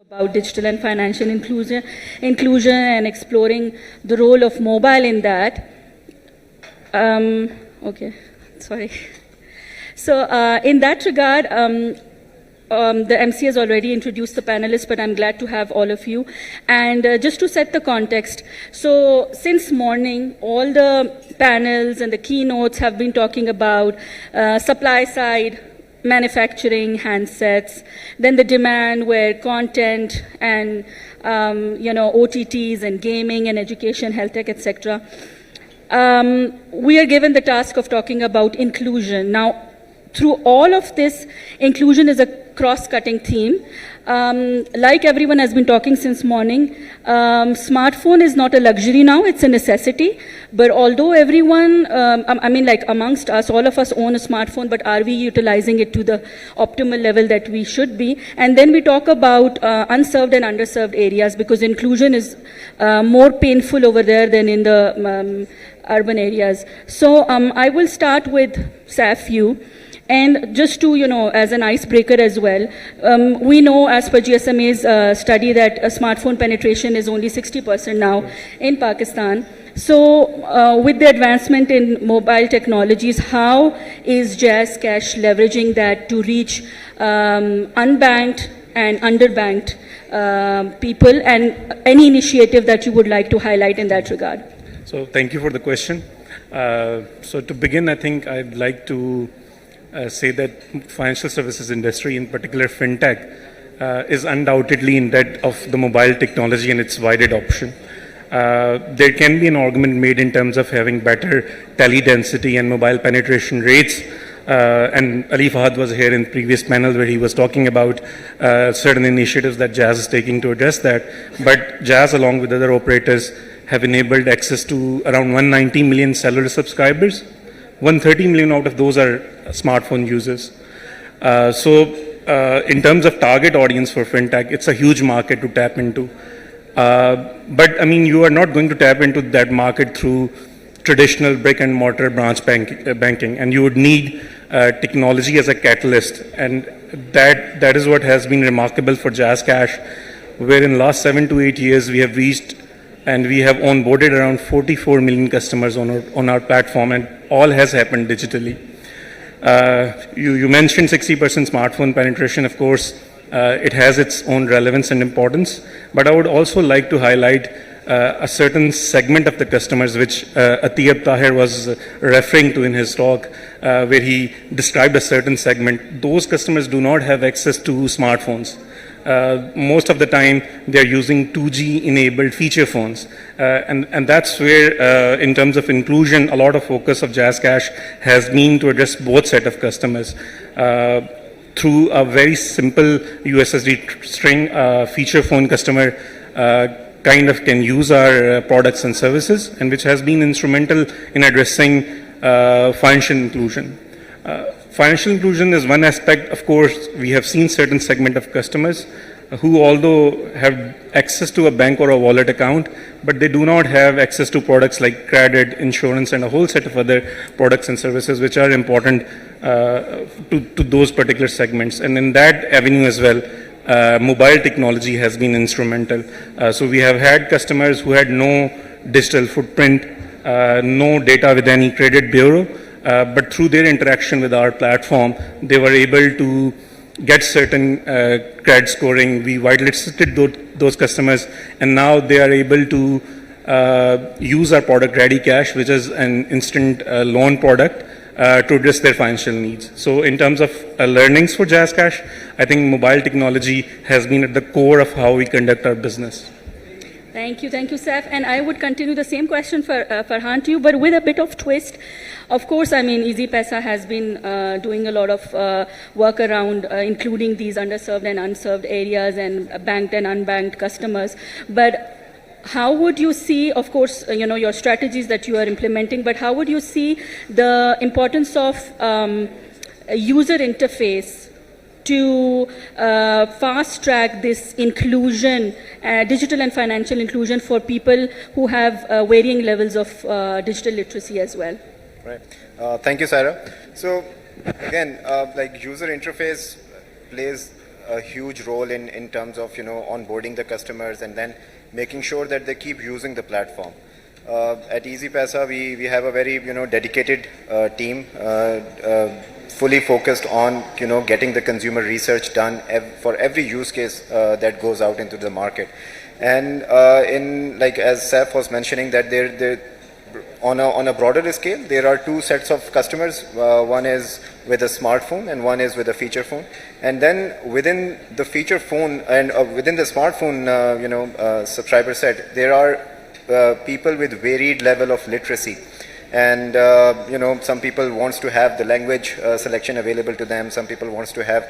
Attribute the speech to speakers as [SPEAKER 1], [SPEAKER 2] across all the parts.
[SPEAKER 1] about digital and financial inclusion and exploring the role of mobile in that. Okay, sorry. So in that regard, the MC has already introduced the panelists, but I'm glad to have all of you. And just to set the context, so since morning, all the panels and the keynotes have been talking about supply side, manufacturing, handsets, then the demand where content and OTTs and gaming and education, health tech, etc. We are given the task of talking about inclusion. Now, through all of this, inclusion is a cross-cutting theme. Like everyone has been talking since morning, smartphone is not a luxury now, it's a necessity. But although everyone, amongst us, all of us own a smartphone, but are we utilizing it to the optimal level that we should be? And then we talk about unserved and underserved areas, because inclusion is more painful over there than in the urban areas. So I will start with SAFU. And just to, as an icebreaker as well, we know as per GSMA's study that smartphone penetration is only 60% now in Pakistan. So with the advancement in mobile technologies, how is JazzCash leveraging that to reach unbanked and underbanked people, and any initiative that you would like to highlight in that regard?
[SPEAKER 2] So thank you for the question. So to begin, I think I'd like to say that financial services industry, in particular fintech, is undoubtedly in debt of the mobile technology and its wide adoption. There can be an argument made in terms of having better tele density and mobile penetration rates. And Ali Fahad was here in previous panel where he was talking about certain initiatives that Jazz is taking to address that. But Jazz, along with other operators, have enabled access to around 190 million cellular subscribers. 130 million out of those are smartphone users. So in terms of target audience for fintech, it's a huge market to tap into. But I mean, you are not going to tap into that market through traditional brick and mortar branch banking, and you would need technology as a catalyst. And that is what has been remarkable for JazzCash, where in the last 7 to 8 years we have reached and we have onboarded around 44 million customers on our platform, and all has happened digitally. You mentioned 60% smartphone penetration. Of course, it has its own relevance and importance, but I would also like to highlight a certain segment of the customers which Atiyab Tahir was referring to in his talk, where he described a certain segment. Those customers do not have access to smartphones. Most of the time they are using 2G enabled feature phones, and that's where in terms of inclusion a lot of focus of JazzCash has been to address both set of customers through a very simple USSD string. Feature phone customer kind of can use our products and services, and which has been instrumental in addressing financial inclusion. Financial inclusion is one aspect. Of course, we have seen certain segment of customers who, although have access to a bank or a wallet account, but they do not have access to products like credit, insurance, and a whole set of other products and services which are important to those particular segments. And in that avenue as well, mobile technology has been instrumental. So we have had customers who had no digital footprint, no data with any credit bureau, but through their interaction with our platform, they were able to get certain credit scoring. We whitelisted those customers, and now they are able to use our product Ready Cash, which is an instant loan product to address their financial needs. So in terms of learnings for JazzCash, I think mobile technology has been at the core of how we conduct our business.
[SPEAKER 1] Thank you, Saif. And I would continue the same question for Farhan to you, but with a bit of twist. Of course, I mean, Easy Paisa has been doing a lot of work around including these underserved and unserved areas and banked and unbanked customers. But how would you see, of course, your strategies that you are implementing, but how would you see the importance of user interface to fast track this inclusion, digital and financial inclusion for people who have varying levels of digital literacy as well?
[SPEAKER 3] Right. Thank you, Sarah. So again, like user interface plays a huge role in terms of, onboarding the customers and then making sure that they keep using the platform. At EasyPaisa, we have a very, dedicated team, fully focused on, getting the consumer research done for every use case that goes out into the market. And as Saif was mentioning, that on a broader scale, there are two sets of customers. One is with a smartphone and one is with a feature phone. And then within the feature phone and within the smartphone, subscriber set, there are people with varied level of literacy. And some people wants to have the language selection available to them. Some people wants to have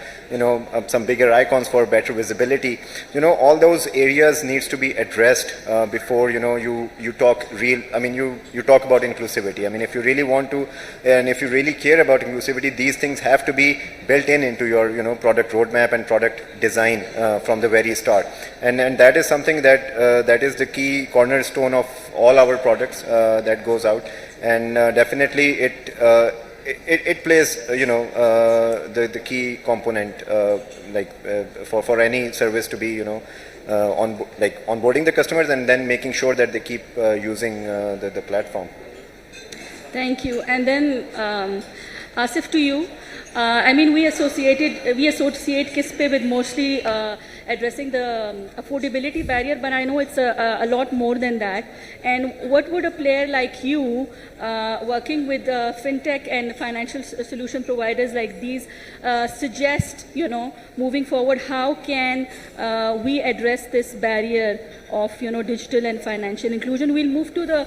[SPEAKER 3] some bigger icons for better visibility. All those areas needs to be addressed before you talk real. I mean, you talk about inclusivity. I mean, if you really want to and if you really care about inclusivity, these things have to be built into your product roadmap and product design from the very start. And that is something that is the key cornerstone of all our products that goes out. And definitely it plays the key component for any service to be onboarding the customers and then making sure that they keep using the platform.
[SPEAKER 1] Thank you. And then Asif, to you. I mean, we associate Kispe with mostly addressing the affordability barrier, but I know it's a lot more than that. And what would a player like you, working with fintech and financial solution providers like these, suggest, moving forward, how can we address this barrier of, digital and financial inclusion? We'll move to the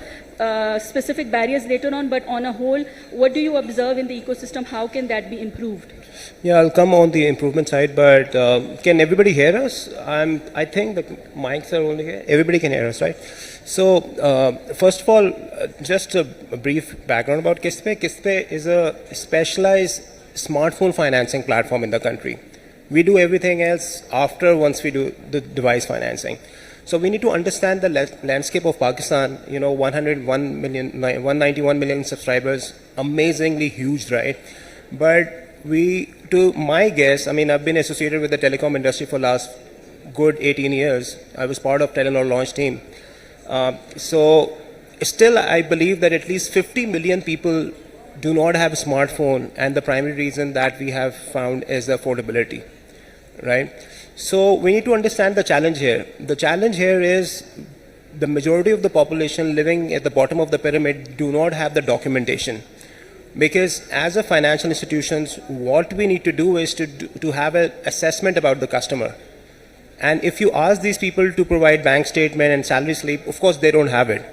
[SPEAKER 1] specific barriers later on, but on a whole, what do you observe in the ecosystem? How can that be improved?
[SPEAKER 4] Yeah, I'll come on the improvement side, but can everybody hear us? I think the mics are only here. Everybody can hear us, right? So, first of all, just a brief background about Kispe. Kispe is a specialized smartphone financing platform in the country. We do everything else once we do the device financing. So we need to understand the landscape of Pakistan. 191 million subscribers, amazingly huge, right? But to my guess, I mean, I've been associated with the telecom industry for last good 18 years. I was part of Telenor launch team. So still, I believe that at least 50 million people do not have a smartphone, and the primary reason that we have found is the affordability, right? So we need to understand the challenge here. The challenge here is the majority of the population living at the bottom of the pyramid do not have the documentation. Because as a financial institutions, what we need to do is to have an assessment about the customer. And if you ask these people to provide bank statement and salary slip, of course they don't have it.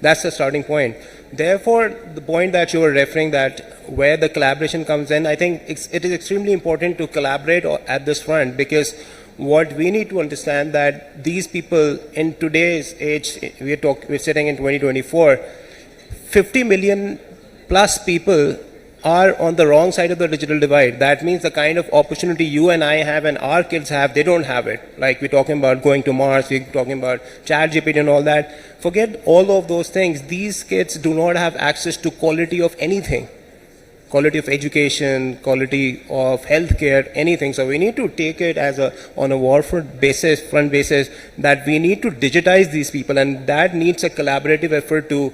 [SPEAKER 4] That's the starting point. Therefore, the point that you were referring, that where the collaboration comes in, I think it is extremely important to collaborate at this front, because what we need to understand that these people in today's age, we're sitting in 2024, 50 million plus people are on the wrong side of the digital divide. That means the kind of opportunity you and I have and our kids have, they don't have it. Like we're talking about going to Mars, we're talking about ChatGPT and all that. Forget all of those things. These kids do not have access to quality of anything. Quality of education, quality of healthcare, anything. So we need to take it as on a front basis, that we need to digitize these people, and that needs a collaborative effort to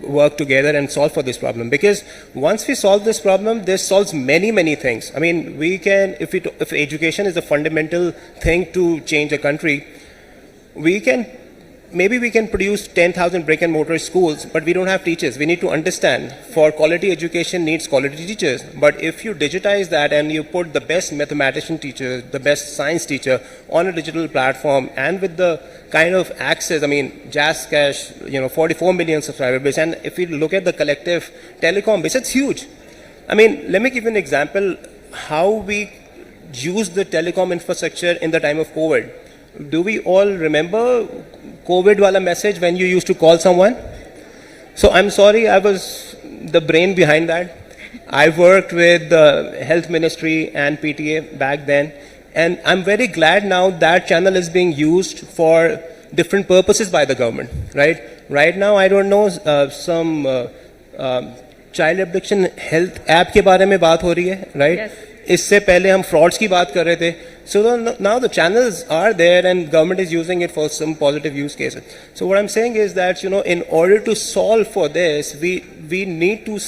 [SPEAKER 4] work together and solve for this problem. Because once we solve this problem, this solves many things. I mean, we can, if education is a fundamental thing to change a country, maybe we can produce 10,000 brick and mortar schools, but we don't have teachers. We need to understand, for quality education needs quality teachers. But if you digitize that and you put the best mathematician teacher, the best science teacher on a digital platform, and with the kind of access, I mean, Jazz Cash, 44 million subscriber base, and if you look at the collective telecom base, it's huge. I mean, let me give you an example how we use the telecom infrastructure in the time of COVID. Do we all remember COVID wala message when you used to call someone? So I'm sorry, I was the brain behind that. I worked with the health ministry and PTA back then, and I'm very glad now that channel is being used for different purposes by the government, right? Right now, I don't know, some child abduction health app ke baare mein baat ho rahi hai, right?
[SPEAKER 1] Yes.
[SPEAKER 4] इससे पहले हम frauds की बात कर रहे थे. So now the channels are there and government is using it for some positive use cases. So what I'm saying is that, you know, in order to solve for this, we need to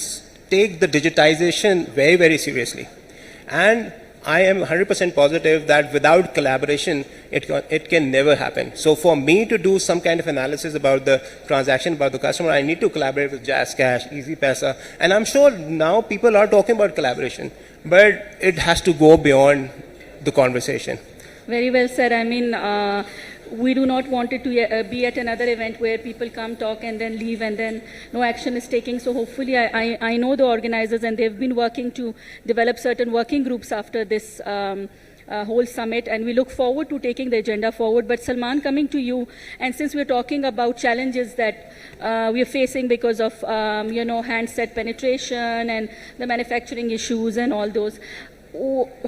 [SPEAKER 4] take the digitization very, very seriously. And I am 100% positive that without collaboration, it can never happen. So for me to do some kind of analysis about the transaction, about the customer, I need to collaborate with JazzCash, EasyPaisa, and I'm sure now people are talking about collaboration, but it has to go beyond the conversation.
[SPEAKER 1] Very well said. I mean, we do not want it to be at another event where people come, talk, and then leave, and then no action is taken. So hopefully, I know the organizers, and they've been working to develop certain working groups after this whole summit, and we look forward to taking the agenda forward. But Salman, coming to you, and since we're talking about challenges that we are facing because of handset penetration and the manufacturing issues and all those,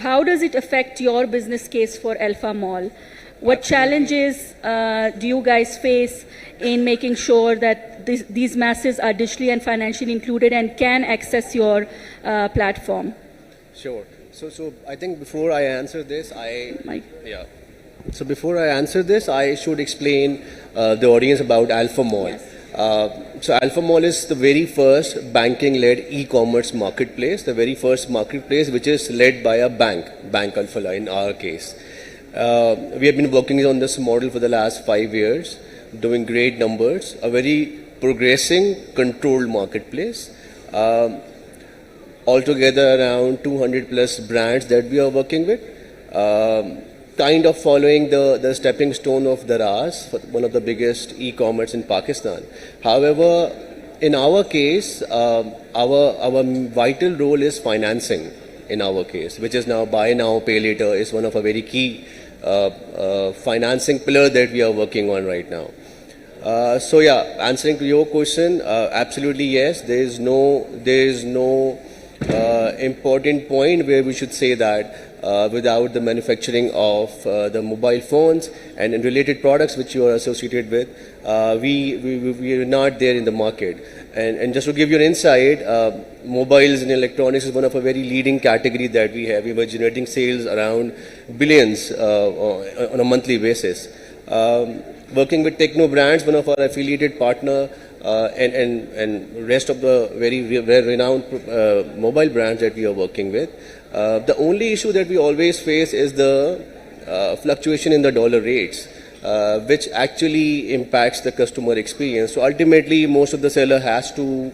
[SPEAKER 1] how does it affect your business case for Alpha Mall? What challenges do you guys face in making sure that these masses are digitally and financially included and can access your platform?
[SPEAKER 5] Sure. So I think before I answer this,
[SPEAKER 1] Mike.
[SPEAKER 5] yeah. So before I answer this, I should explain the audience about Alpha Mall.
[SPEAKER 1] Yes.
[SPEAKER 5] So Alpha Mall is the very first banking-led e-commerce marketplace, the very first marketplace which is led by a bank, Bank Alpha in our case. We have been working on this model for the last 5 years, doing great numbers, a very progressing, controlled marketplace. Altogether around 200 plus brands that we are working with, kind of following the stepping stone of Daraz, one of the biggest e-commerce in Pakistan. However, in our case, our vital role is financing in our case, which is now buy now, pay later is one of a very key financing pillar that we are working on right now. So yeah, answering to your question, absolutely yes, there is no important point where we should say that without the manufacturing of the mobile phones and related products which you are associated with, we are not there in the market. And just to give you an insight, mobiles and electronics is one of a very leading category that we have. We were generating sales around billions on a monthly basis. Working with Techno Brands, one of our affiliated partner, and rest of the very renowned mobile brands that we are working with. The only issue that we always face is the fluctuation in the dollar rates, which actually impacts the customer experience. So ultimately, most of the seller has to,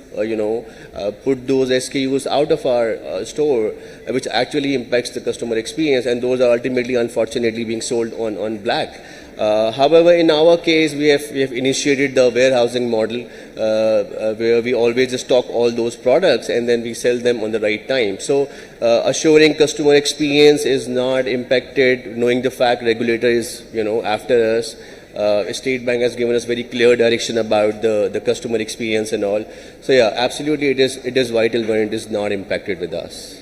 [SPEAKER 5] put those SKUs out of our store, which actually impacts the customer experience, and those are ultimately, unfortunately, being sold on black. However, in our case, we have initiated the warehousing model where we always stock all those products and then we sell them on the right time. So assuring customer experience is not impacted, knowing the fact regulator is after us. State Bank has given us very clear direction about the customer experience and all. So yeah, absolutely it is vital when it is not impacted with us.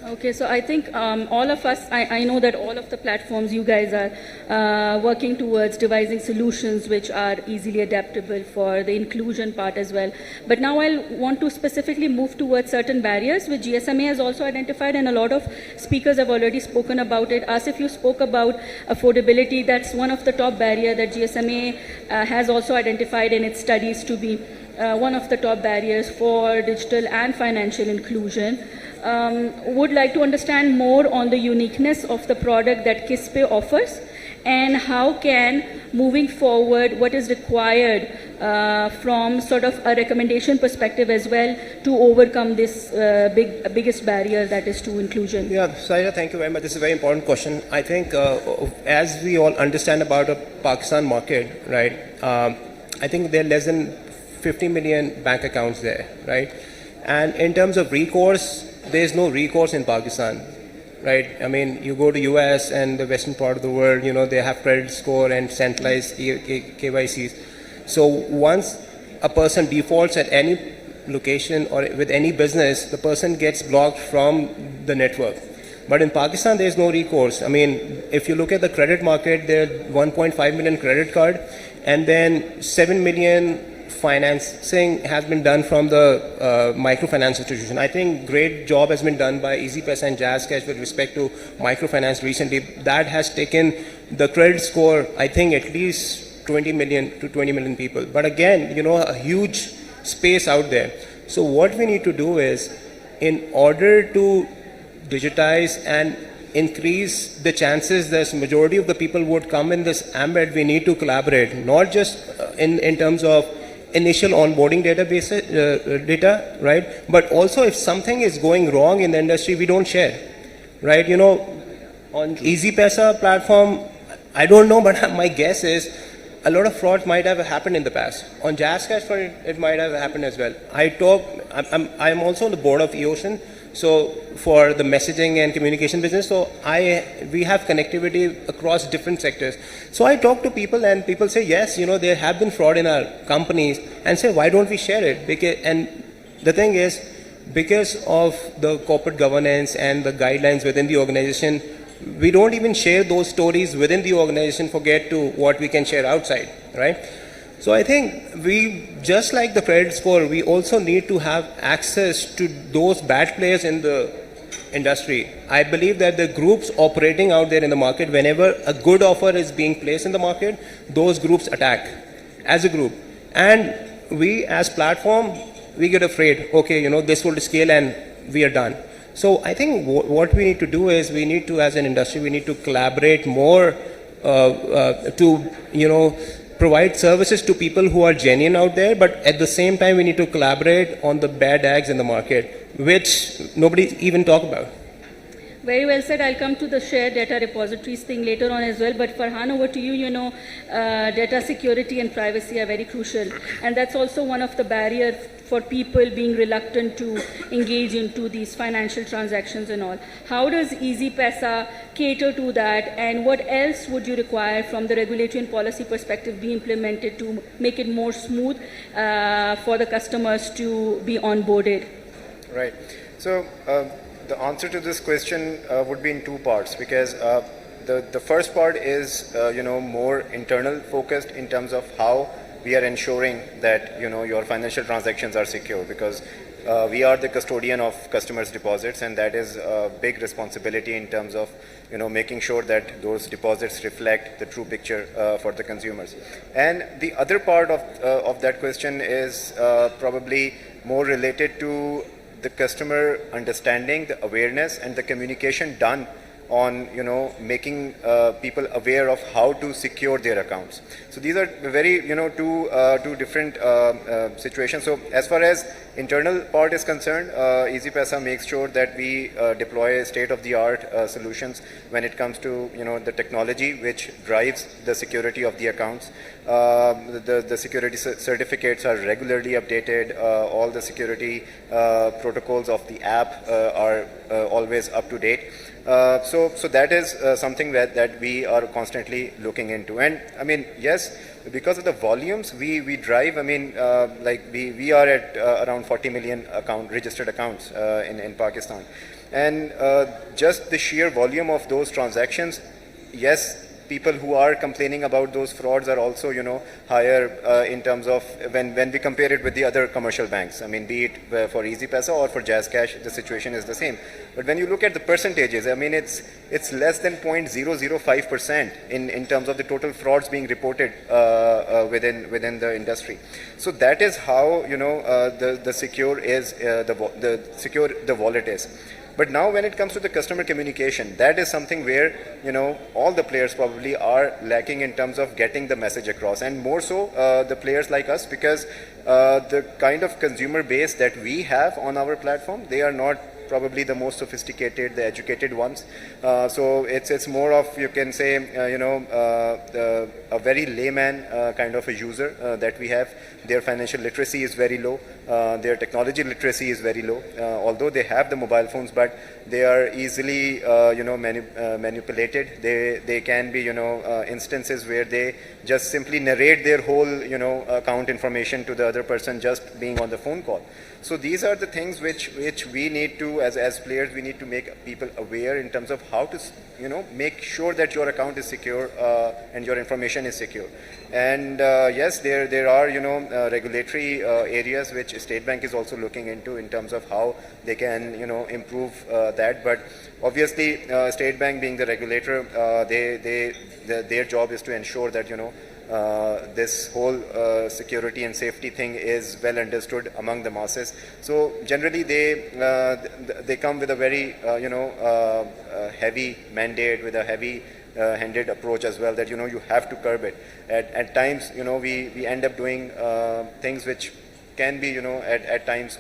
[SPEAKER 1] Okay, so I think all of us, I know that all of the platforms you guys are working towards devising solutions which are easily adaptable for the inclusion part as well. But now I'll want to specifically move towards certain barriers which GSMA has also identified, and a lot of speakers have already spoken about it. Asif, you spoke about affordability. That's one of the top barriers that GSMA has also identified in its studies to be one of the top barriers for digital and financial inclusion. Would like to understand more on the uniqueness of the product that KISPay offers, and how can, moving forward, what is required from sort of a recommendation perspective as well to overcome this biggest barrier that is to inclusion.
[SPEAKER 4] Yeah, Saira, thank you very much. This is a very important question. I think as we all understand about the Pakistan market, right, I think there are less than 50 million bank accounts there, right? And in terms of recourse, there is no recourse in Pakistan, right? I mean, you go to US and the western part of the world, they have credit score and centralized KYCs. So once a person defaults at any location or with any business, the person gets blocked from the network. But in Pakistan, there is no recourse. I mean, if you look at the credit market, there are 1.5 million credit card, and then 7 million financing has been done from the microfinance institution. I think great job has been done by EasyPaisa and JazzCash with respect to microfinance recently. That has taken the credit score, I think, at least 20 million to 20 million people. But again, a huge space out there. So what we need to do is, in order to digitize and increase the chances that majority of the people would come in this ambit, we need to collaborate, not just in terms of initial onboarding database data, right? But also if something is going wrong in the industry, we don't share, right? On EasyPaisa platform, I don't know, but my guess is a lot of fraud might have happened in the past. On JazzCash, it might have happened as well. I'm also on the board of eOcean, so for the messaging and communication business, so we have connectivity across different sectors. So I talk to people and people say, yes, there have been fraud in our companies, and say, why don't we share it? And the thing is, because of the corporate governance and the guidelines within the organization, we don't even share those stories within the organization, forget to what we can share outside, right? So I think just like the credit score, we also need to have access to those bad players in the industry. I believe that the groups operating out there in the market, whenever a good offer is being placed in the market, those groups attack as a group. And we as platform, we get afraid, okay, this will scale and we are done. So I think what we need to do is we need to, as an industry, we need to collaborate more to, provide services to people who are genuine out there, but at the same time, we need to collaborate on the bad eggs in the market, which nobody even talk about.
[SPEAKER 1] Very well said. I'll come to the shared data repositories thing later on as well. But Farhan, over to you. Data security and privacy are very crucial. And that's also one of the barriers for people being reluctant to engage into these financial transactions and all. How does EasyPaisa cater to that? And what else would you require from the regulatory and policy perspective be implemented to make it more smooth for the customers to be onboarded?
[SPEAKER 3] Right. So, the answer to this question would be in two parts, because the first part is more internal focused in terms of how we are ensuring that your financial transactions are secure, because we are the custodian of customers' deposits, and that is a big responsibility in terms of making sure that those deposits reflect the true picture for the consumers. And the other part of that question is probably more related to the customer understanding, the awareness, and the communication done on making people aware of how to secure their accounts. So these are very two different situations. So as far as internal part is concerned, EasyPaisa makes sure that we deploy state-of-the-art solutions when it comes to the technology which drives the security of the accounts. The security certificates are regularly updated. All the security protocols of the app are always up to date. So that is something that we are constantly looking into. And I mean, yes, because of the volumes we drive, I mean, we are at around 40 million registered accounts in Pakistan. And just the sheer volume of those transactions, yes, people who are complaining about those frauds are also, higher in terms of when we compare it with the other commercial banks. I mean, be it for EasyPaisa or for JazzCash, the situation is the same. But when you look at the percentages, I mean, it's less than 0.005% in terms of the total frauds being reported within the industry. So that is how the secure is the wallet is. But now when it comes to the customer communication, that is something where, all the players probably are lacking in terms of getting the message across, and more so the players like us, because the kind of consumer base that we have on our platform, they are not probably the most sophisticated, the educated ones. So it's more of, you can say, a very layman kind of a user that we have. Their financial literacy is very low. Their technology literacy is very low. Although they have the mobile phones, but they are easily, manipulated. They can be, instances where they just simply narrate their whole, account information to the other person just being on the phone call. So these are the things which we need to to, as players, we need to make people aware in terms of how to, make sure that your account is secure and your information is secure. And yes, there are, regulatory areas which State Bank is also looking into in terms of how they can, improve that. But obviously, State Bank being the regulator, their job is to ensure that, this whole security and safety thing is well understood among the masses. So generally, they come with a very heavy mandate, with a heavy handed approach as well, that you have to curb it. At times, we end up doing things which can be at times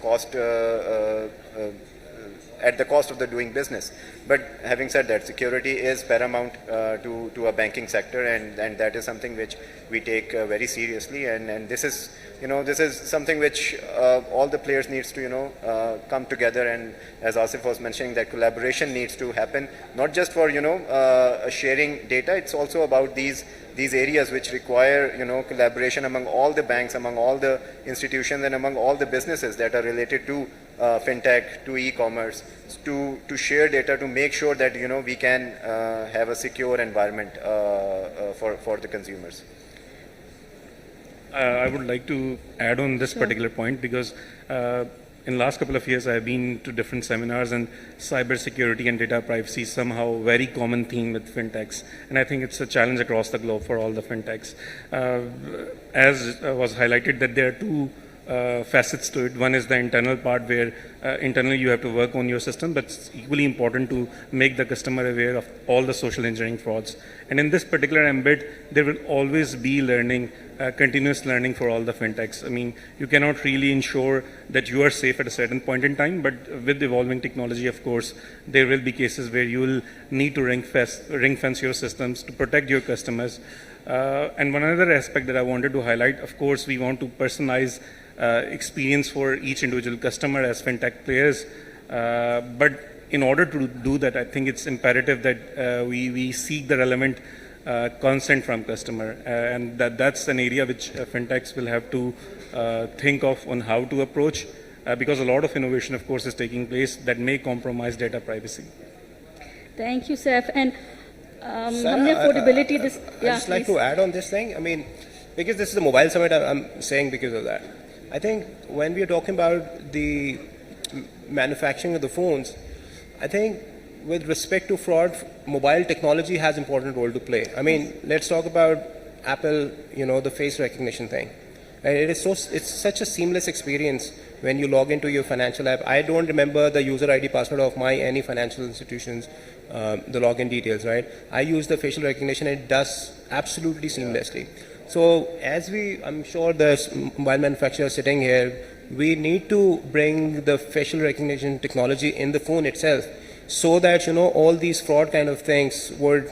[SPEAKER 3] at the cost of the doing business. But having said that, security is paramount to a banking sector, and that is something which we take very seriously. And this is something which all the players needs to come together. And as Asif was mentioning, that collaboration needs to happen, not just for sharing data. It's also about these areas which require collaboration among all the banks, among all the institutions, and among all the businesses that are related to fintech, to e-commerce, to share data, to make sure that we can have a secure environment for the consumers.
[SPEAKER 2] I would like to add on this particular point, because in the last couple of years I've been to different seminars, and cyber security and data privacy is somehow very common theme with fintechs, and I think it's a challenge across the globe for all the fintechs. As was highlighted, that there are two facets to it. One is the internal part, where internally you have to work on your system, but it's equally important to make the customer aware of all the social engineering frauds. And in this particular ambit, there will always be learning, continuous learning for all the fintechs. I mean, you cannot really ensure that you are safe at a certain point in time, but with evolving technology, of course, there will be cases where you will need to ring fence your systems to protect your customers. And one other aspect that I wanted to highlight, of course, we want to personalize experience for each individual customer as fintech players. But in order to do that, I think it's imperative that we seek the relevant consent from customer, and that's an area which fintechs will have to think of on how to approach, because a lot of innovation, of course, is taking place that may compromise data privacy.
[SPEAKER 1] Thank you, Saif. And
[SPEAKER 4] Sarah,
[SPEAKER 1] affordability.
[SPEAKER 4] I'd just like to add on this thing. I mean, because this is a mobile summit, I'm saying because of that. I think when we are talking about the manufacturing of the phones, I think with respect to fraud, mobile technology has important role to play. I mean, let's talk about Apple, the face recognition thing. And it's such a seamless experience when you log into your financial app. I don't remember the user ID password of any financial institutions, the login details, right? I use the facial recognition, and it does absolutely seamlessly. So I'm sure the mobile manufacturer sitting here, we need to bring the facial recognition technology in the phone itself, so that all these fraud kind of things would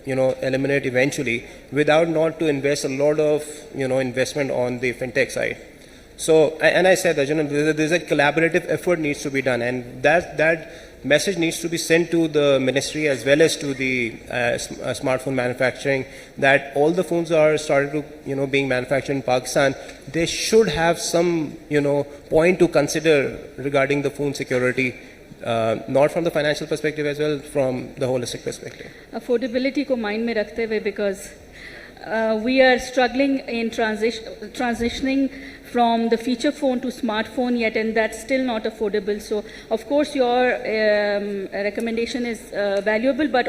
[SPEAKER 4] eliminate eventually, without not to invest a lot of investment on the fintech side. So, and I said that there's a collaborative effort needs to be done, and that message needs to be sent to the ministry as well as to the smartphone manufacturing, that all the phones are started to being manufactured in Pakistan. They should have some point to consider regarding the phone security, not from the financial perspective as well, from the holistic perspective.
[SPEAKER 1] Affordability को mind में रखते हुए, because we are struggling in transitioning from the feature phone to smartphone yet, and that's still not affordable. So, of course, your recommendation is valuable, but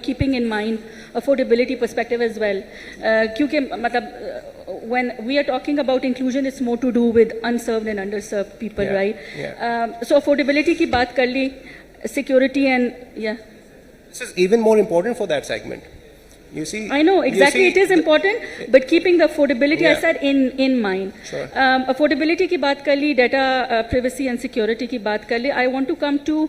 [SPEAKER 1] keeping in mind affordability perspective as well. क्योंकि when we are talking about inclusion, it's more to do with unserved and underserved people, right?
[SPEAKER 4] Yeah.
[SPEAKER 1] So affordability की बात कर ली, security and
[SPEAKER 4] This is even more important for that segment. You see,
[SPEAKER 1] I know, exactly, it is important, but keeping the affordability, I said, in mind.
[SPEAKER 4] Sure.
[SPEAKER 1] Affordability की बात कर ली, data privacy and security की बात कर ली. I want to come to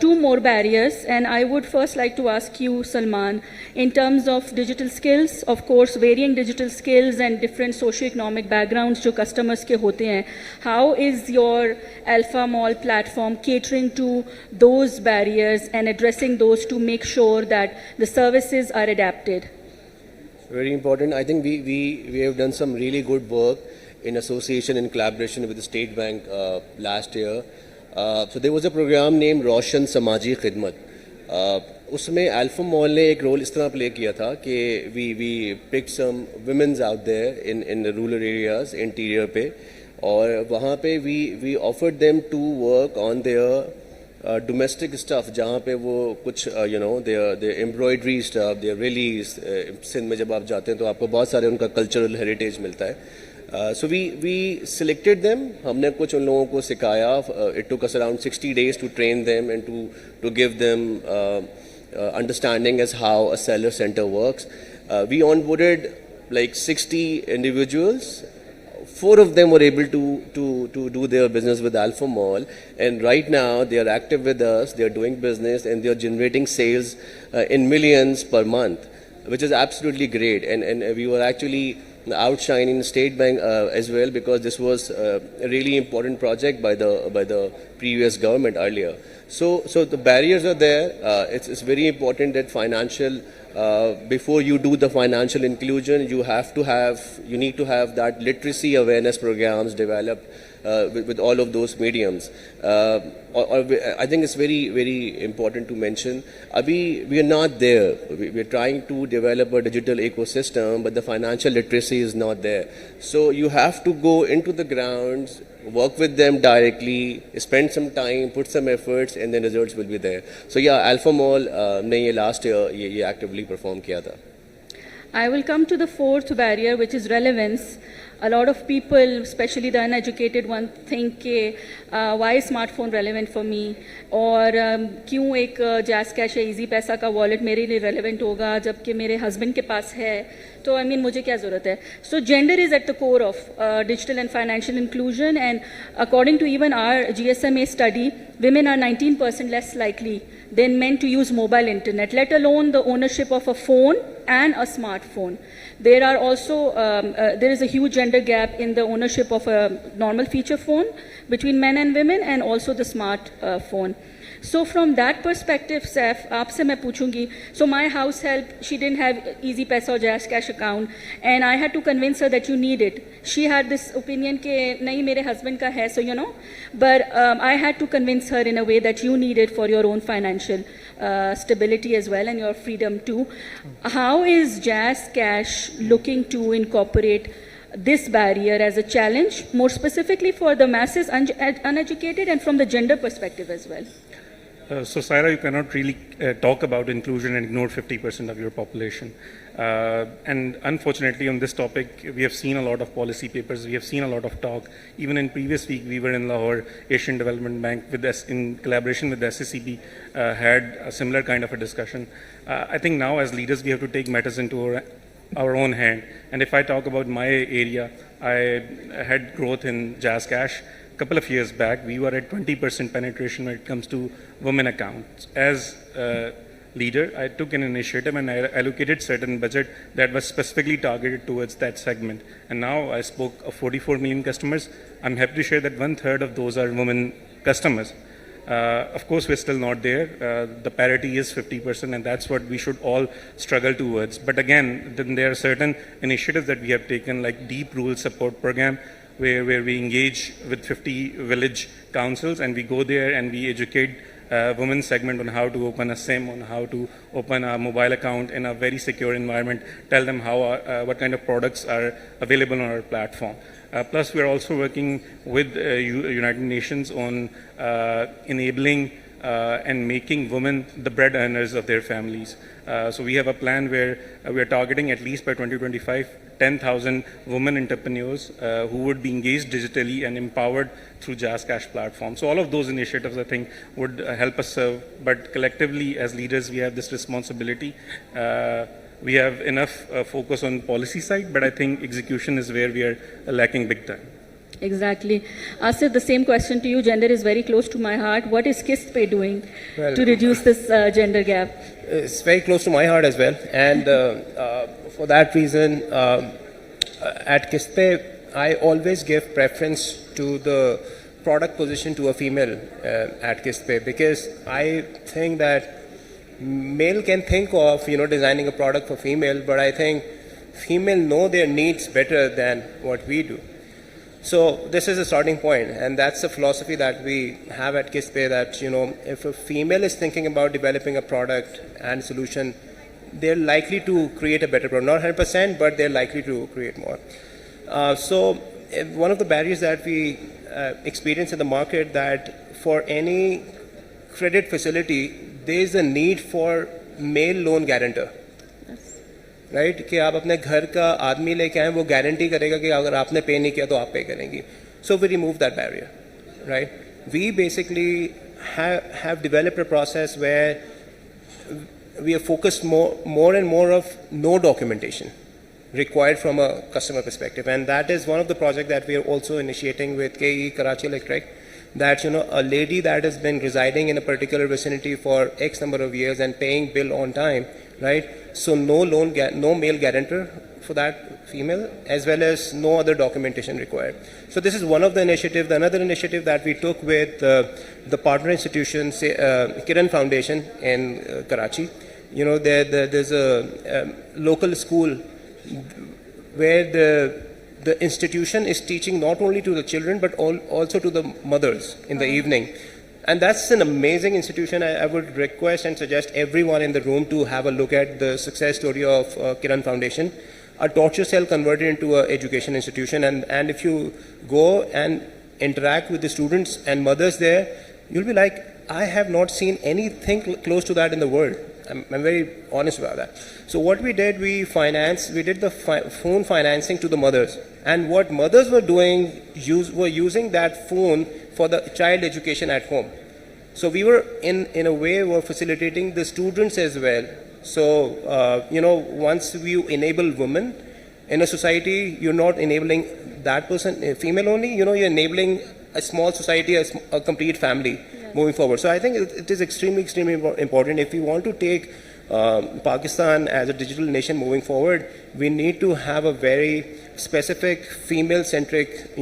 [SPEAKER 1] two more barriers, and I would first like to ask you, Salman, in terms of digital skills, of course, varying digital skills and different socio-economic backgrounds जो customers के होते हैं. How is your Alpha Mall platform catering to those barriers and addressing those to make sure that the services are adapted?
[SPEAKER 5] Very important. I think we have done some really good work in association and collaboration with the State Bank last year. So there was a program named Roshan Samaji Khidmat. उसमें alpha mall ने एक role इस तरह play किया था कि we pick some womens out there in rural areas interior पे, और वहाँ पे we offered them to work on their domestic stuff, जहाँ पे वो कुछ their embroidery stuff, their release. Sindh में जब आप जाते हैं तो आपको बहुत सारे उनका कल्चरल हेरिटेज मिलता है। So we selected them. हमने कुछ उन लोगों को सिखाया. It took us around 60 days to train them and to give them understanding as how a seller center works. We onboarded like 60 individuals. 4 of them were able to do their business with Alpha Mall, and right now they are active with us. They are doing business and they are generating sales in millions per month, which is absolutely great. And we were actually outshining State Bank as well, because this was a really important project by the previous government earlier. So the barriers are there. It's very important that before you do the financial inclusion, you need to have that literacy awareness programs developed with all of those mediums. I think it's very, very important to mention. We are not there. We are trying to develop a digital ecosystem, but the financial literacy is not there. So you have to go into the grounds, work with them directly, spend some time, put some efforts, and then results will be there. So yeah, Alpha Mall ने ये last year ये actively perform किया था.
[SPEAKER 1] I will come to the fourth barrier, which is relevance. A lot of people, especially the uneducated one, think why is smartphone relevant for me, और क्यों एक jazz cash या easy पैसा का wallet मेरे लिए relevant होगा जबकि मेरे हस्बैंड के पास है, तो I mean मुझे क्या ज़रूरत है. So gender is at the core of digital and financial inclusion, and according to even our GSMA study, women are 19% less likely than men to use mobile internet, let alone the ownership of a phone and a smartphone. There are also there is a huge gender gap in the ownership of a normal feature phone between men and women, and also the smart phone. So from that perspective, Saif, आपसे मैं पूछूंगी. So my house help, she didn't have easy paisa or jazz cash account, and I had to convince her that you need it. She had this opinion कि नहीं मेरे husband का है, so you know. But I had to convince her in a way that you need it for your own financial stability as well, and your freedom too. How is Jazz Cash looking to incorporate this barrier as a challenge, more specifically for the masses uneducated, and from the gender perspective as well?
[SPEAKER 2] So, Saira, you cannot really talk about inclusion and ignore 50% of your population. And unfortunately, on this topic, we have seen a lot of policy papers, we have seen a lot of talk. Even in previous week, we were in Lahore, Asian Development Bank, in collaboration with the SCCB, had a similar kind of a discussion. I think now, as leaders, we have to take matters into our own hand. And if I talk about my area, I had growth in Jazz Cash. Couple of years back, we were at 20% penetration when it comes to women accounts. As a leader, I took an initiative and I allocated certain budget that was specifically targeted towards that segment. And now I spoke of 44 million customers. I'm happy to share that 1/3 of those are women customers. Of course, we're still not there. The parity is 50%, and that's what we should all struggle towards. But again, then there are certain initiatives that we have taken, like Deep Rural Support Program, where we engage with 50 village councils, and we go there and we educate women's segment on how to open a SIM, on how to open a mobile account in a very secure environment, tell them how what kind of products are available on our platform. Plus, we are also working with United Nations on enabling and making women the bread earners of their families. So we have a plan where we are targeting at least by 2025, 10,000 women entrepreneurs who would be engaged digitally and empowered through Jazz Cash platform. So all of those initiatives, I think, would help us serve. But collectively, as leaders, we have this responsibility. We have enough focus on policy side, but I think execution is where we are lacking big time.
[SPEAKER 1] Exactly. Asif, the same question to you. Gender is very close to my heart. What is KIST-Pay doing to reduce this gender gap?
[SPEAKER 4] It's very close to my heart as well. And for that reason, at KIST-Pay, I always give preference to the product position to a female at KIST-Pay, because I think that male can think of designing a product for female, but I think female know their needs better than what we do. So this is a starting point, and that's the philosophy that we have at KISPay, that, if a female is thinking about developing a product and solution, they're likely to create a better product. Not 100%, but they're likely to create more. One of the barriers that we experience in the market, that for any credit facility, there is a need for male loan guarantor. Right कि आप अपने घर का आदमी लेके आए, वो guarantee करेगा कि अगर आपने पे नहीं किया तो आप पे करेंगी. So we remove that barrier, right. We basically have developed a process where we are focused more and more of no documentation required from a customer perspective, and that is one of the projects that we are also initiating with KE Karachi Electric. That a lady that has been residing in a particular vicinity for X number of years and paying bill on time, right? So no male guarantor for that female, as well as no other documentation required. So this is one of the initiatives. Another initiative that we took with the partner institution, Kiran Foundation in Karachi. There's a local school where the institution is teaching not only to the children but also to the mothers in the evening. And that's an amazing institution. I would request and suggest everyone in the room to have a look at the success story of Kiran Foundation, a torture cell converted into an education institution. And if you go and interact with the students and mothers there, you'll be like, I have not seen anything close to that in the world. I'm very honest about that. So what we did, we did the phone financing to the mothers. And what mothers were doing, were using that phone for the child education at home. So we were, in a way, were facilitating the students as well. So, once you enable women in a society, you're not enabling that person, female only, you're enabling a small society, a complete family moving forward. So I think it is extremely, extremely important. If we want to take Pakistan as a digital nation moving forward, we need to have a very specific female-centric,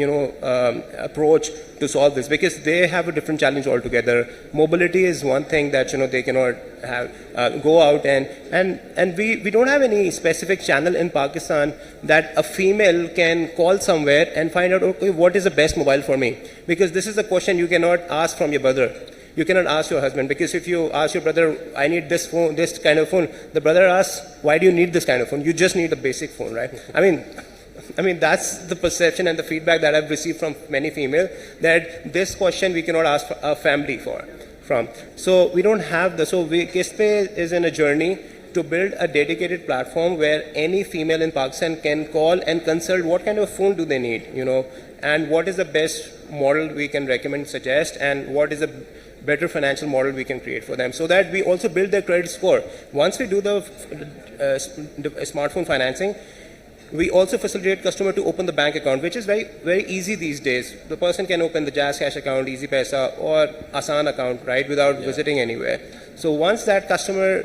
[SPEAKER 4] approach to solve this, because they have a different challenge altogether. Mobility is one thing that they cannot have go out and we don't have any specific channel in Pakistan that a female can call somewhere and find out, okay, what is the best mobile for me? Because this is a question you cannot ask from your brother. You cannot ask your husband, because if you ask your brother, I need this phone, this kind of phone, the brother asks, why do you need this kind of phone? You just need a basic phone, right? I mean, that's the perception and the feedback that I've received from many females, that this question we cannot ask a family from. So we don't have KISPay is in a journey to build a dedicated platform where any female in Pakistan can call and consult what kind of phone do they need, and what is the best model we can recommend, suggest, and what is a better financial model we can create for them, so that we also build their credit score. Once we do the smartphone financing, we also facilitate customer to open the bank account, which is very, very easy these days. The person can open the Jazz Cash account, Easy Paisa, or Asan account, right, without visiting anywhere. So once that customer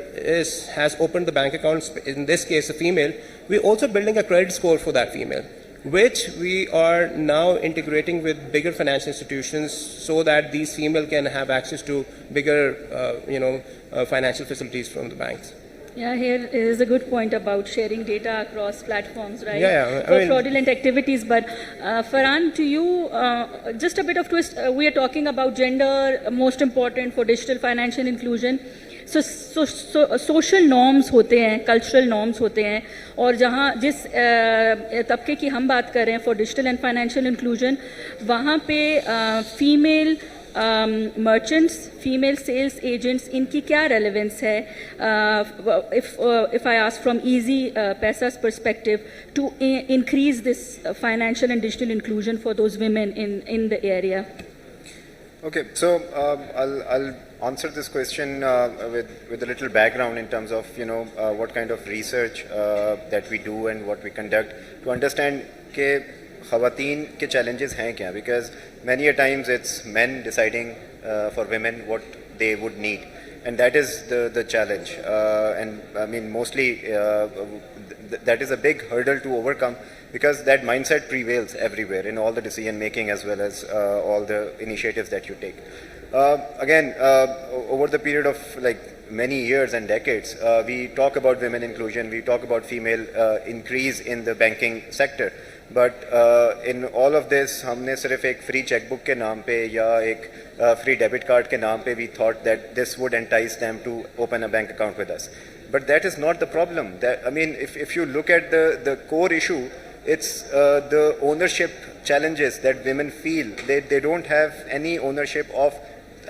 [SPEAKER 4] has opened the bank account, in this case a female, we're also building a credit score for that female, which we are now integrating with bigger financial institutions, so that these female can have access to bigger, financial facilities from the banks.
[SPEAKER 1] Yeah, here is a good point about sharing data across platforms, right?
[SPEAKER 4] Yeah.
[SPEAKER 1] Fraudulent activities. But Farhan, to you, just a bit of twist. We are talking about gender, most important for digital financial inclusion. So social norms होते हैं, cultural norms होते हैं, और जहाँ जिस तबके की हम बात कर रहे हैं for digital and financial inclusion, वहाँ पे female merchants, female sales agents, इनकी क्या relevance है? If I ask from Easy Paisa's perspective, to increase this financial and digital inclusion for those women in the area.
[SPEAKER 3] Okay, so I'll answer this question with a little background in terms of what kind of research that we do and what we conduct to understand के ख़वातीन के challenges हैं क्या, because many a times it's men deciding for women what they would need, and that is the challenge, and I mean mostly that is a big hurdle to overcome, because that mindset prevails everywhere in all the decision making as well as all the initiatives that you take. Again, over the period of like many years and decades, we talk about women inclusion, we talk about female increase in the banking sector. But in all of this, हमने सिर्फ एक free checkbook के नाम पे या एक free debit card के नाम पे we thought that this would entice them to open a bank account with us. But that is not the problem. That, I mean, if you look at the core issue, it's the ownership challenges that women feel. They don't have any ownership of,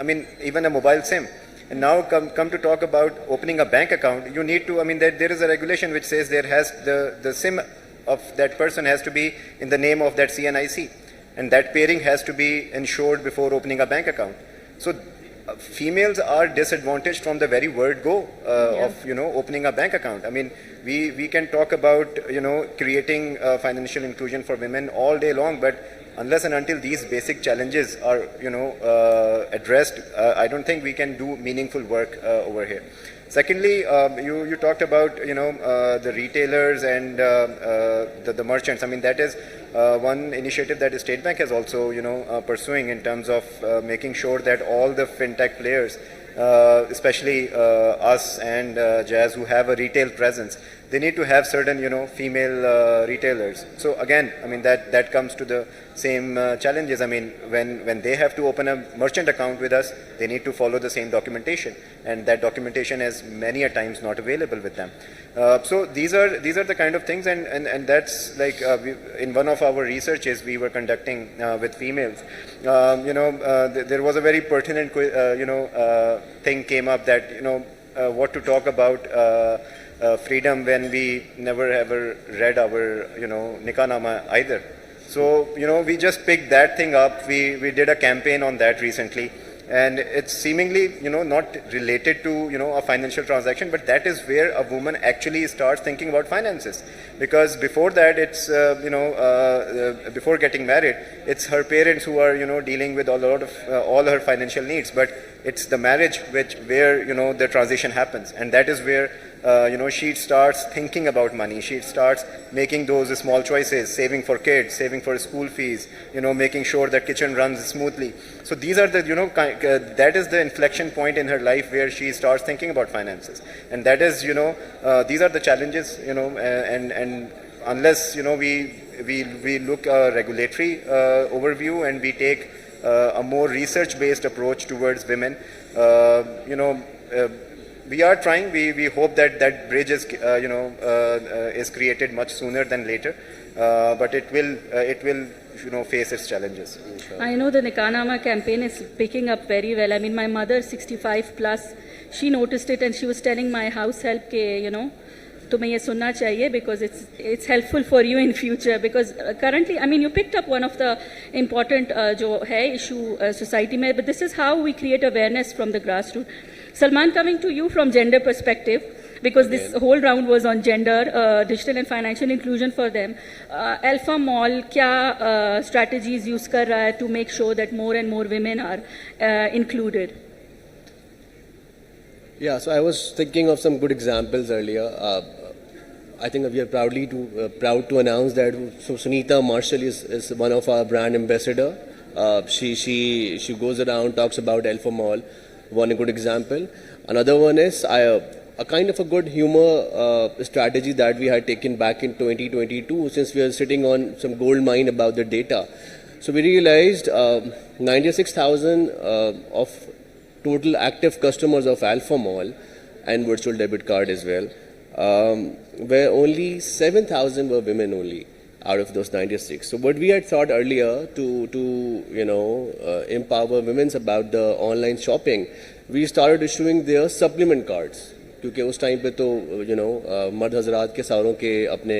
[SPEAKER 3] I mean, even a mobile SIM. And now come to talk about opening a bank account, you need to, I mean, there is a regulation which says there has the SIM of that person has to be in the name of that CNIC. And that pairing has to be ensured before opening a bank account. So females are disadvantaged from the very word go of, you know, opening a bank account. I mean, we can talk about, you know, creating financial inclusion for women all day long, but unless and until these basic challenges are, you know, addressed, I don't think we can do meaningful work over here. Secondly, you talked about, you know, the retailers and the merchants. I mean, that is one initiative that the State Bank has also, you know, pursuing in terms of making sure that all the fintech players, especially us and Jazz, who have a retail presence, they need to have certain, you know, female retailers. So again, I mean, that comes to the same challenges. I mean, when they have to open a merchant account with us, they need to follow the same documentation, and that documentation is many a times not available with them. So these are the kind of things, and that's like in one of our researches we were conducting with females. You know, there was a very pertinent, you know, thing came up that, you know, what to talk about freedom when we never ever read our, you know, Nikah either. So, you know, we just picked that thing up. We did a campaign on that recently, and it's seemingly, you know, not related to, you know, a financial transaction, but that is where a woman actually starts thinking about finances. Because before that, it's, you know, before getting married, it's her parents who are, you know, dealing with a lot of all her financial needs. But it's the marriage where, you know, the transition happens, and that is where, you know, she starts thinking about money. She starts making those small choices, saving for kids, saving for school fees, you know, making sure that kitchen runs smoothly. So these are the, you know, that is the inflection point in her life where she starts thinking about finances. And that is, you know, these are the challenges, you know, and unless, you know, we look a regulatory overview and we take a more research-based approach towards women, you know, we are trying. We hope that that bridge is, you know, is created much sooner than later, but it will, you know, face its challenges.
[SPEAKER 1] I know the Nikanama campaign is picking up very well. I mean, my mother, 65 plus, she noticed it and she was telling my house help ke, you know, तुम्हें ये सुनना चाहिए because it's helpful for you in future. Because currently, I mean, you picked up one of the important जो है issue society में, but this is how we create awareness from the grassroots. Salman, coming to you from gender perspective, because this whole round was on gender, digital and financial inclusion for them. Alpha Mall क्या strategies use कर रहा है to make sure that more and more women are included?
[SPEAKER 5] Yeah, so I was thinking of some good examples earlier. I think we are proud to announce that Sunita Marshall is one of our brand ambassador. She goes around, talks about Alpha Mall. One good example. Another one is a kind of a good humor strategy that we had taken back in 2022, since we are sitting on some gold mine about the data. So we realized 96,000 of total active customers of Alpha Mall and virtual debit card as well, where only 7,000 were women only out of those 96. So what we had thought earlier to you know, empower women about the online shopping, we started issuing their supplement cards. क्योंकि उस time पे तो you know मर्द हजरात के सारों के अपने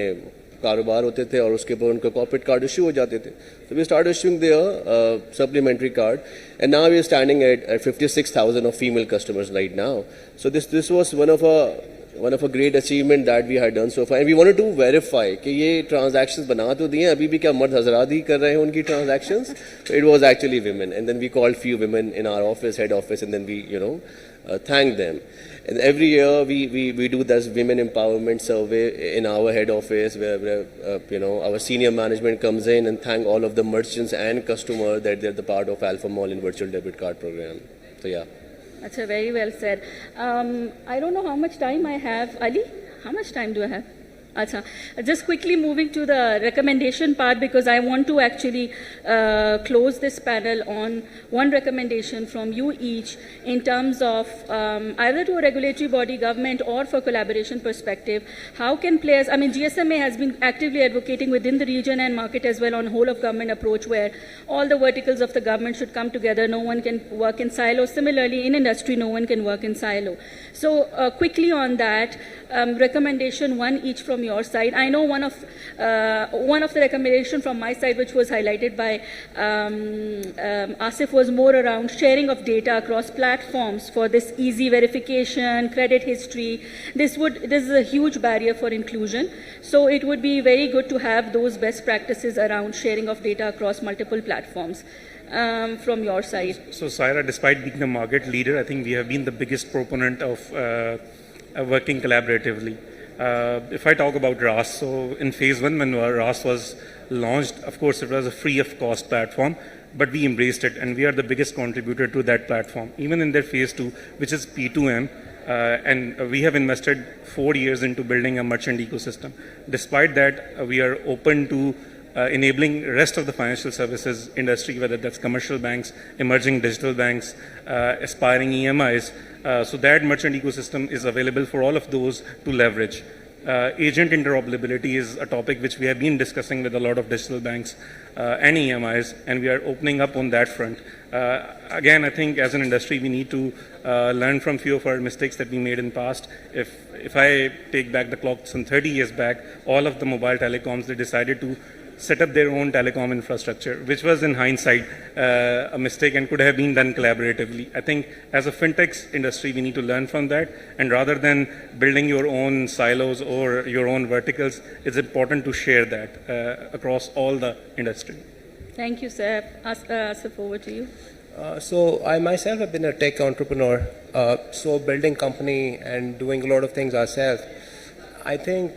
[SPEAKER 5] कारोबार होते थे और उसके ऊपर उनका कॉर्पोरेट कार्ड इशू हो जाते थे. So we started issuing their supplementary card, and now we are standing at 56,000 of female customers right now. So this was one of a great achievement that we had done so far, and we wanted to verify कि ये transactions बना तो दिए, अभी भी क्या मर्द हजरात ही कर रहे हैं उनकी transactions. It was actually women, and then we called few women in our office, head office, and then we, you know, thank them. And every year we do this women empowerment survey in our head office where our senior management comes in and thank all of the merchants and customers that they're the part of Alpha Mall and virtual debit card program. So yeah.
[SPEAKER 1] That's very well said. I don't know how much time I have. Ali, how much time do I have? Acha. Just quickly moving to the recommendation part, because I want to actually close this panel on one recommendation from you each in terms of either to a regulatory body, government, or for collaboration perspective. How can players, I mean, GSMA has been actively advocating within the region and market as well on whole of government approach where all the verticals of the government should come together. No one can work in silo. Similarly, in industry, no one can work in silo. So quickly on that, recommendation one each from your side. I know one of the recommendation from my side, which was highlighted by Asif, was more around sharing of data across platforms for this easy verification, credit history. This is a huge barrier for inclusion. So it would be very good to have those best practices around sharing of data across multiple platforms. From your side.
[SPEAKER 2] So Saira, despite being the market leader, I think we have been the biggest proponent of working collaboratively. If I talk about RAS, so in phase one when RAS was launched, of course it was a free of cost platform, but we embraced it and we are the biggest contributor to that platform. Even in their phase two, which is P2M, and we have invested 4 years into building a merchant ecosystem. Despite that, we are open to enabling rest of the financial services industry, whether that's commercial banks, emerging digital banks, aspiring EMIs. So that merchant ecosystem is available for all of those to leverage. Agent interoperability is a topic which we have been discussing with a lot of digital banks and EMIs, and we are opening up on that front. Again, I think as an industry, we need to learn from few of our mistakes that we made in the past. If I take back the clock some 30 years back, all of the mobile telecoms, they decided to set up their own telecom infrastructure, which was in hindsight a mistake and could have been done collaboratively. I think as a fintech industry, we need to learn from that, and rather than building your own silos or your own verticals, it's important to share that across all the industry.
[SPEAKER 1] Thank you, sir. Asif, over to you.
[SPEAKER 4] So I myself have been a tech entrepreneur, so building company and doing a lot of things ourselves. I think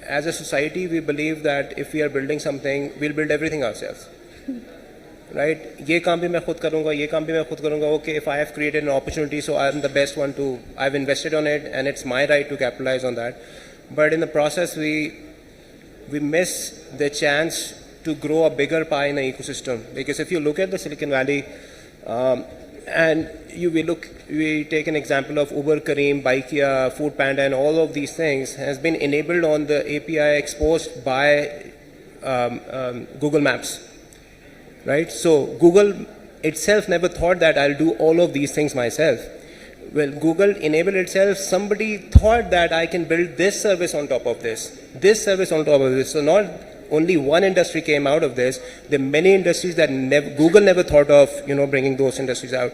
[SPEAKER 4] as a society, we believe that if we are building something, we'll build everything ourselves. Right? ये काम भी मैं खुद करूँगा, ये काम भी मैं खुद करूँगा. Okay, if I have created an opportunity, so I'm the best one to, I've invested on it, and it's my right to capitalize on that. But in the process, we miss the chance to grow a bigger pie in the ecosystem. Because if you look at the Silicon Valley, and we take an example of Uber, Careem, Baikia, Food Panda, and all of these things has been enabled on the API exposed by Google Maps, right? So Google itself never thought that I'll do all of these things myself. Well, Google enabled itself. Somebody thought that I can build this service on top of this service on top of this. So not only one industry came out of this. There are many industries that Google never thought of, bringing those industries out.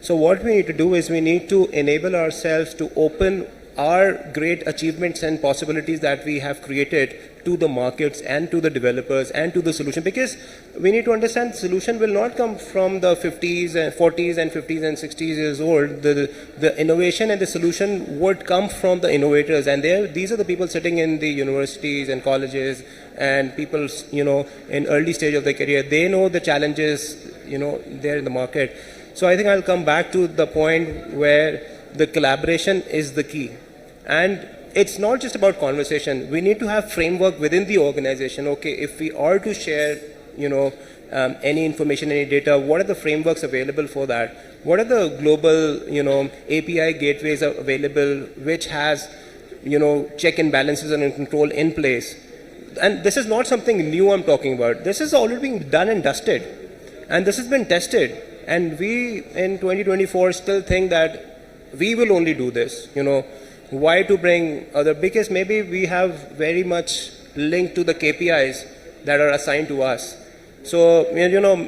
[SPEAKER 4] So what we need to do is we need to enable ourselves to open our great achievements and possibilities that we have created to the markets and to the developers and to the solution, because we need to understand solution will not come from the 50s and 40s and 50s and 60s years old. The innovation and the solution would come from the innovators, and these are the people sitting in the universities and colleges and people in early stage of their career. They know the challenges there in the market. So I think I'll come back to the point where the collaboration is the key. And it's not just about conversation. We need to have framework within the organization. Okay, if we are to share, any information, any data, what are the frameworks available for that? What are the global, API gateways available which has, check and balances and control in place? And this is not something new I'm talking about. This is already being done and dusted. And this has been tested. And we, in 2024, still think that we will only do this, Why to bring other? Because maybe we have very much linked to the KPIs that are assigned to us. So,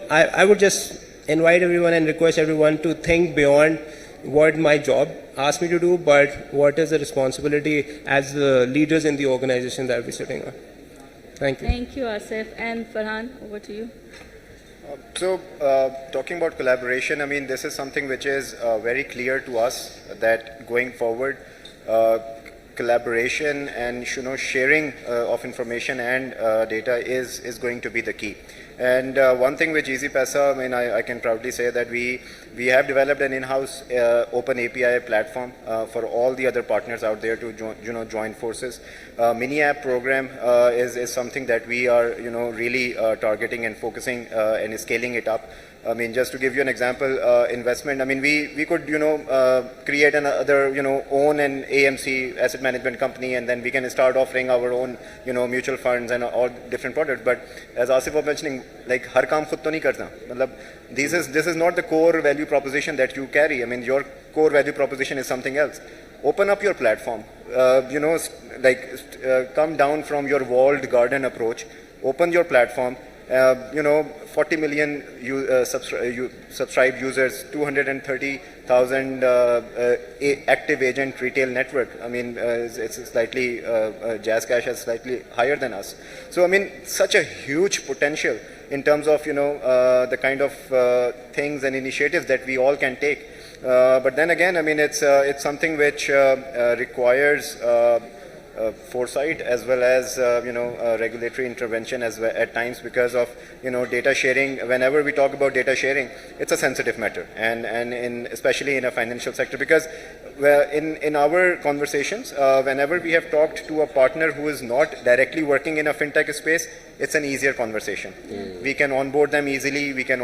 [SPEAKER 4] I would just invite everyone and request everyone to think beyond what my job asked me to do, but what is the responsibility as the leaders in the organization that we're sitting on. Thank you.
[SPEAKER 1] Thank you, Asif. And Farhan, over to you.
[SPEAKER 3] Talking about collaboration, I mean, this is something which is very clear to us that going forward, collaboration and sharing of information and data is going to be the key. And one thing with EasyPaisa, I mean, I can proudly say that we have developed an in-house open API platform for all the other partners out there to join forces. Mini app program is something that we are really targeting and focusing and scaling it up. I mean, just to give you an example, investment. I mean, we could create another own an AMC asset management company, and then we can start offering our own mutual funds and all different products. But as Asif was mentioning, like har kaam khud to nahi karta. Matlab, this is not the core value proposition that you carry. I mean, your core value proposition is something else. Open up your platform. Come down from your walled garden approach. Open your platform. 40 million subscribed users, 230,000 active agent retail network. I mean, it's slightly, JazzCash is slightly higher than us. So, I mean, such a huge potential in terms of, the kind of things and initiatives that we all can take. But then again, I mean, it's something which requires foresight as well as regulatory intervention as well at times, because of data sharing. Whenever we talk about data sharing, it's a sensitive matter, and especially in a financial sector, because in our conversations, whenever we have talked to a partner who is not directly working in a fintech space, it's an easier conversation. We can onboard them easily, we can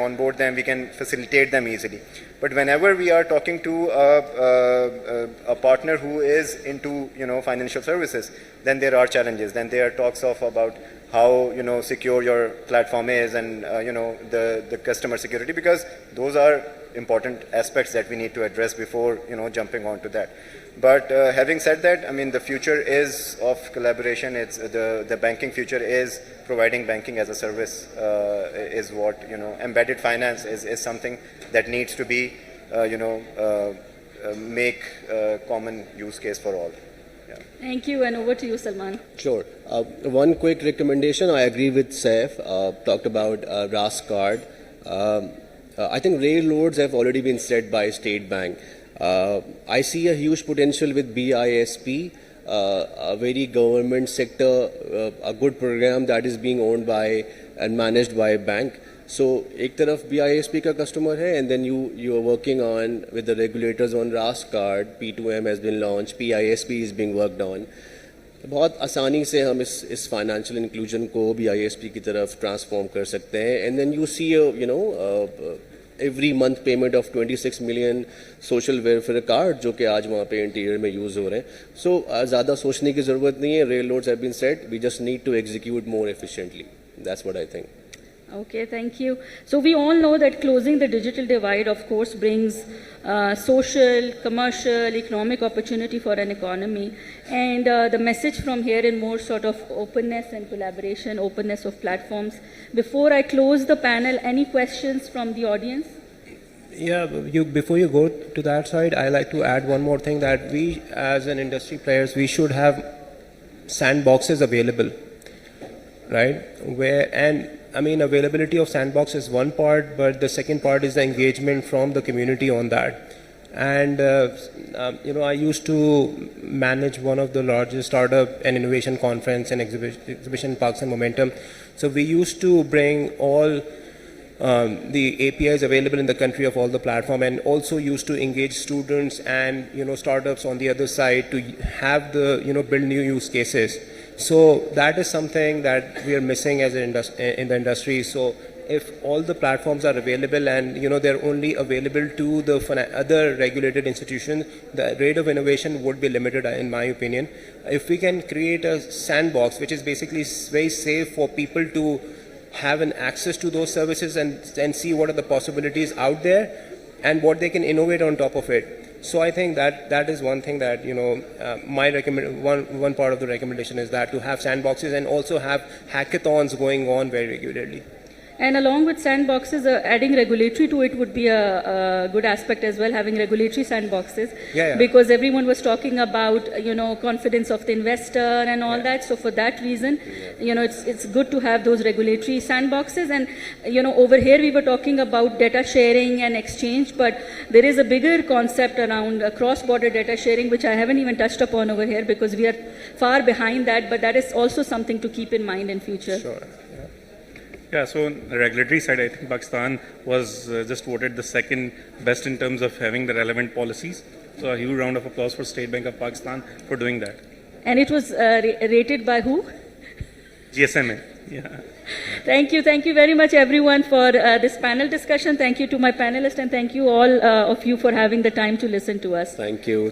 [SPEAKER 3] facilitate them easily. But whenever we are talking to a partner who is into financial services, then there are challenges. Then there are talks of about how secure your platform is, and the customer security, because those are important aspects that we need to address before jumping onto that. But having said that, I mean, the future is of collaboration. It's the banking future is providing banking as a service, is what embedded finance is something that needs to be make common use case for all.
[SPEAKER 1] Thank you, and over to you, Salman.
[SPEAKER 5] Sure. One quick recommendation. I agree with Saif. Talked about RAS card. I think rail loads have already been set by State Bank. I see a huge potential with BISP, a very government sector, a good program that is being owned by and managed by a bank. So, एक तरफ BISP का customer है, and then you are working on with the regulators on RAS card. P2M has been launched, PISP is being worked on. बहुत आसानी से हम इस financial inclusion को BISP की तरफ transform कर सकते हैं, and then you see every month payment of 26 million social welfare card जो कि आज वहाँ पे interior में use हो रहे हैं. So ज़्यादा सोचने की ज़रूरत नहीं है. Railroads have been set. We just need to execute more efficiently. That's what I think.
[SPEAKER 1] Okay, thank you. So we all know that closing the digital divide, of course, brings social, commercial, economic opportunity for an economy. And the message from here in more sort of openness and collaboration, openness of platforms. Before I close the panel, any questions from the audience?
[SPEAKER 4] Yeah, before you go to that side, I like to add one more thing, that we as an industry players, we should have sandboxes available, right? I mean, availability of sandbox is one part, but the second part is the engagement from the community on that. And, I used to manage one of the largest startup and innovation conference and exhibition Parks and Momentum. So we used to bring all the APIs available in the country of all the platform, and also used to engage students and, startups on the other side to have the, build new use cases. So that is something that we are missing as in the industry. So if all the platforms are available and they're only available to the other regulated institutions, the rate of innovation would be limited, in my opinion. If we can create a sandbox which is basically very safe for people to have an access to those services and see what are the possibilities out there and what they can innovate on top of it. So I think that is one thing that one part of the recommendation is that to have sandboxes and also have hackathons going on very regularly.
[SPEAKER 1] And along with sandboxes, adding regulatory to it would be a good aspect as well, having regulatory sandboxes.
[SPEAKER 4] Yeah.
[SPEAKER 1] Because everyone was talking about, confidence of the investor and all that. So for that reason, it's good to have those regulatory sandboxes. And, over here we were talking about data sharing and exchange, but there is a bigger concept around cross-border data sharing, which I haven't even touched upon over here because we are far behind that, but that is also something to keep in mind in future.
[SPEAKER 4] Sure.
[SPEAKER 2] Yeah, so on the regulatory side, I think Pakistan was just voted the second best in terms of having the relevant policies. So a huge round of applause for State Bank of Pakistan for doing that.
[SPEAKER 1] And it was rated by who?
[SPEAKER 2] GSMA, yeah.
[SPEAKER 1] Thank you very much everyone for this panel discussion. Thank you to my panelists and thank you all of you for having the time to listen to us.
[SPEAKER 5] Thank you.